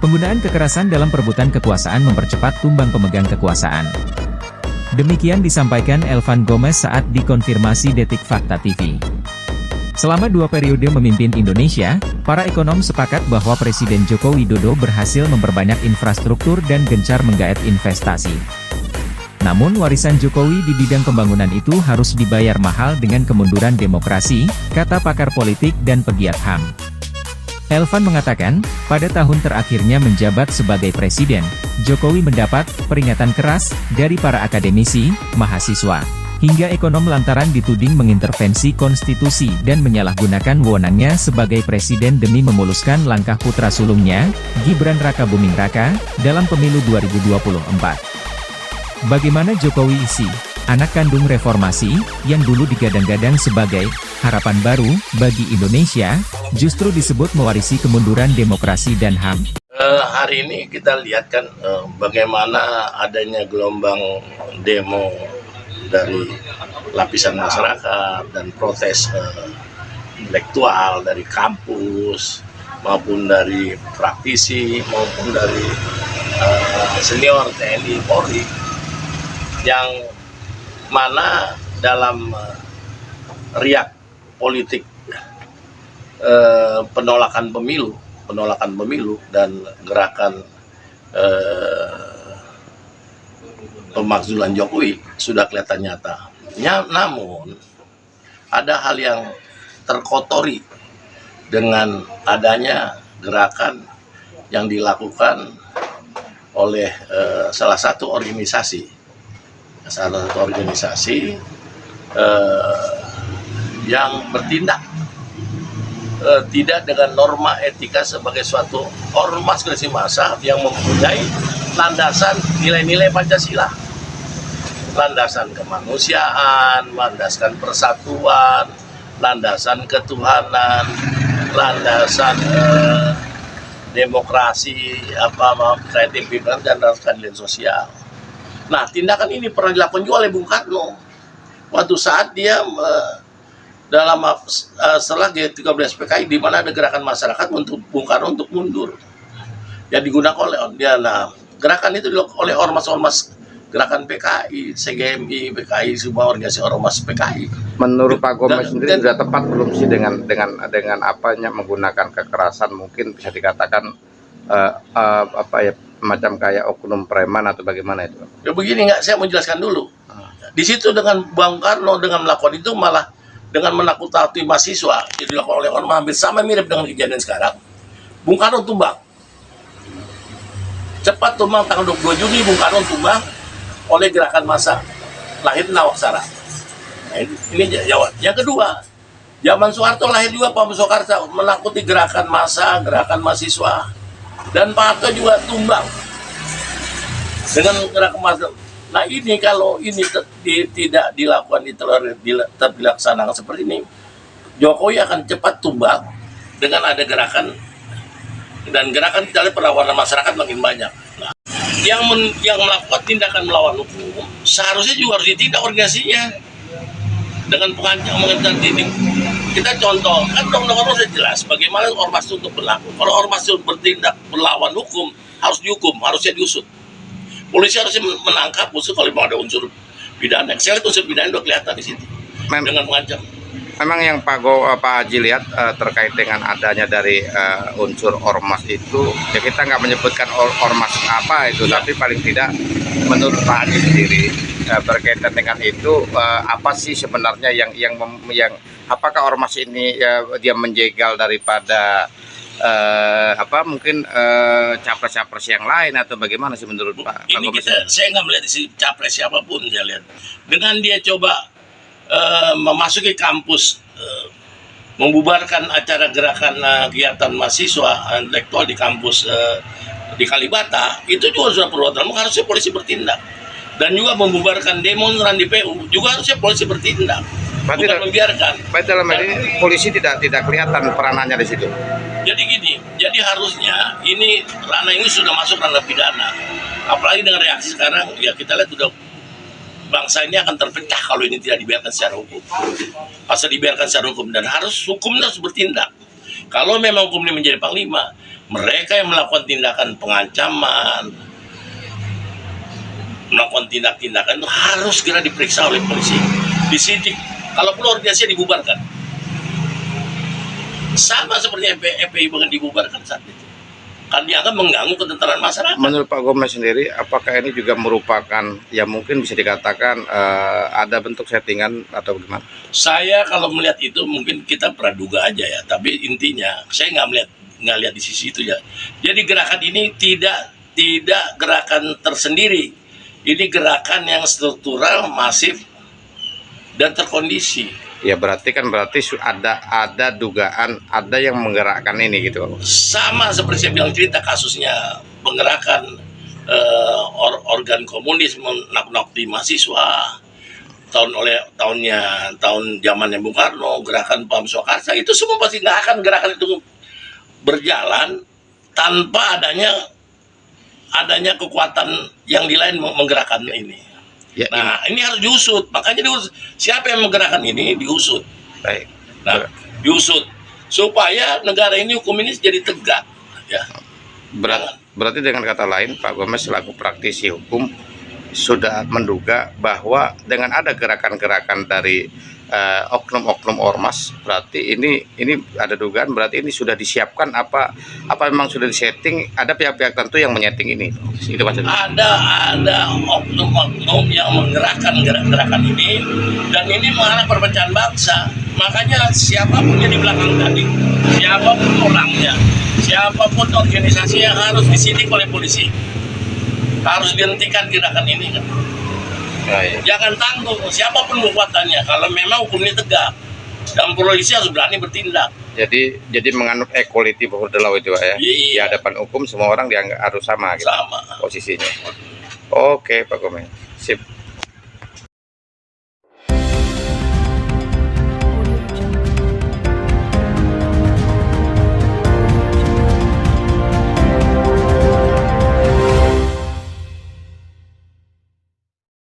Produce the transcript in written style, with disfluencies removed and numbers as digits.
Penggunaan kekerasan dalam perebutan kekuasaan mempercepat tumbang pemegang kekuasaan. Demikian disampaikan Elvan Gomez saat dikonfirmasi Detik Fakta TV. Selama 2 periode memimpin Indonesia, para ekonom sepakat bahwa Presiden Joko Widodo berhasil memperbanyak infrastruktur dan gencar menggait investasi. Namun warisan Jokowi di bidang pembangunan itu harus dibayar mahal dengan kemunduran demokrasi, kata pakar politik dan pegiat HAM. Elvan mengatakan, pada tahun terakhirnya menjabat sebagai presiden, Jokowi mendapat peringatan keras dari para akademisi, mahasiswa, hingga ekonom lantaran dituding mengintervensi konstitusi dan menyalahgunakan wewenangnya sebagai presiden demi memuluskan langkah putra sulungnya, Gibran Rakabuming Raka, dalam pemilu 2024. Bagaimana Jokowi isi, anak kandung reformasi, yang dulu digadang-gadang sebagai harapan baru bagi Indonesia, justru disebut mewarisi kemunduran demokrasi dan HAM. Hari ini kita lihat kan bagaimana adanya gelombang demo dari lapisan masyarakat dan protes intelektual dari kampus maupun dari praktisi maupun dari senior TNI Polri, yang mana dalam riak politik penolakan pemilu dan gerakan pemakzulan Jokowi sudah kelihatan nyata. Namun ada hal yang terkotori dengan adanya gerakan yang dilakukan oleh salah satu organisasi yang bertindak tidak dengan norma etika sebagai suatu ormas kreasi massa yang mempunyai landasan nilai-nilai Pancasila, landasan kemanusiaan, landasan persatuan, landasan ketuhanan, landasan demokrasi, kreatif dan keadilan sosial. Nah, tindakan ini pernah dilakukan juga oleh Bung Karno waktu saat dia dalam setelah G13 PKI, di mana ada gerakan masyarakat untuk Bung Karno untuk mundur, yang digunakan oleh dia. Nah, gerakan itu dilakukan oleh ormas-ormas gerakan PKI, CGMI, PKI, semua organisasi ormas PKI. Menurut Pak Gomez sendiri sudah tepat belum sih dengan apanya menggunakan kekerasan, mungkin bisa dikatakan macam kayak oknum preman atau bagaimana itu? Ya begini, saya mau jelaskan dulu. Di situ dengan Bung Karno dengan melakukan itu malah dengan menakut-nakuti mahasiswa, itu dilakukan oleh ormas hampir sama mirip dengan kejadian sekarang. Bung Karno tumbang. Cepat tumbang tanggal 22 Juni Bung Karno tumbang oleh gerakan massa lahir Nawaksara. Nah, ini jawab. Yang kedua, zaman Soeharto lahir juga Pak Soekarno menakuti gerakan massa, gerakan mahasiswa. Dan Pak Harto juga tumbang dengan gerakan massa. Nah, ini kalau ini tidak dilakukan, dilaksanakan seperti ini, Jokowi akan cepat tumbang dengan ada gerakan, dan gerakan kita lihat perlawanan masyarakat makin banyak. Nah, yang melakukan tindakan melawan hukum seharusnya juga harus ditindak organisasinya dengan mengancam ini. Kita contoh, kan undang-undang sudah jelas bagaimana ormas itu untuk berlaku. Kalau ormas itu bertindak melawan hukum, harus dihukum, harusnya diusut. Polisi harusnya menangkap musuh kalau mau ada unsur pidana. Saya lihat unsur pidana sudah kelihatan di situ dengan mengancam. Memang yang Pak Haji lihat terkait dengan adanya dari unsur ormas itu, ya kita nggak menyebutkan ormas apa itu, ya. Tapi paling tidak menurut Pak Haji sendiri berkaitan dengan itu, apa sih sebenarnya yang apakah ormas ini dia menjegal daripada mungkin capres-capres yang lain atau bagaimana sih menurut Pak? Ini saya nggak melihat si capres siapapun, saya lihat dengan dia coba memasuki kampus, membubarkan acara gerakan kegiatan mahasiswa intelektual di kampus di Kalibata, itu juga sudah perbuatan, harusnya polisi bertindak. Dan juga membubarkan demonstran di PU juga harusnya polisi bertindak. Berarti bukan membiarkan. Berarti dalam ini polisi tidak kelihatan peranannya di situ. Jadi gini, jadi harusnya ini ranah ini sudah masuk ranah pidana. Apalagi dengan reaksi sekarang, ya kita lihat sudah bangsa ini akan terpecah kalau ini tidak dibiarkan secara hukum. Asal dibiarkan secara hukum, dan hukumnya harus bertindak. Kalau memang hukum ini menjadi panglima, Mereka yang melakukan tindakan pengancaman, melakukan tindakan itu harus segera diperiksa oleh polisi, disidik, kalaupun organisasi dibubarkan. Sama seperti FPI bahkan dibubarkan saat itu, kan dianggap mengganggu ketentraman masyarakat. Menurut Pak Gomez sendiri, apakah ini juga merupakan ya mungkin bisa dikatakan ada bentuk settingan atau gimana? Saya kalau melihat itu mungkin kita praduga aja ya, tapi intinya saya nggak lihat di sisi itu ya. Jadi gerakan ini tidak gerakan tersendiri, ini gerakan yang struktural, masif, dan terkondisi. Ya berarti ada dugaan ada yang menggerakkan ini gitu. Sama seperti saya bilang cerita kasusnya penggerakan organ komunis menakut-nakuti mahasiswa tahun zamannya Bung Karno, gerakan Paham Swakarsa, itu semua pasti nggak akan gerakan itu berjalan tanpa adanya kekuatan yang di lain menggerakkan ini. Ya, Nah, ini harus diusut. Makanya siapa yang menggerakkan ini diusut. baik. Nah, diusut supaya negara ini hukum ini jadi tegak. Ya. Berarti dengan kata lain, Pak Gomez selaku praktisi hukum sudah menduga bahwa dengan ada gerakan-gerakan dari oknum-oknum ormas, berarti ini ada dugaan, berarti ini sudah disiapkan apa memang sudah disetting, ada pihak-pihak tertentu yang menyeting ini. Itu maksudnya. Ada oknum-oknum yang menggerakkan gerakan ini, dan ini mengarah perpecahan bangsa. Makanya siapapun yang di belakang tadi, siapapun orangnya, siapapun organisasinya harus disidik oleh polisi, harus dihentikan gerakan ini kan. Ya. Jangan tanggung siapapun kekuatannya, kalau memang hukum ini tegak dan polisi harus berani bertindak. Jadi menganut equality before the law itu Pak, ya. Iya. Di hadapan hukum semua orang dianggap harus sama gitu, Sama. posisinya. Oke Pak Gomez, sip.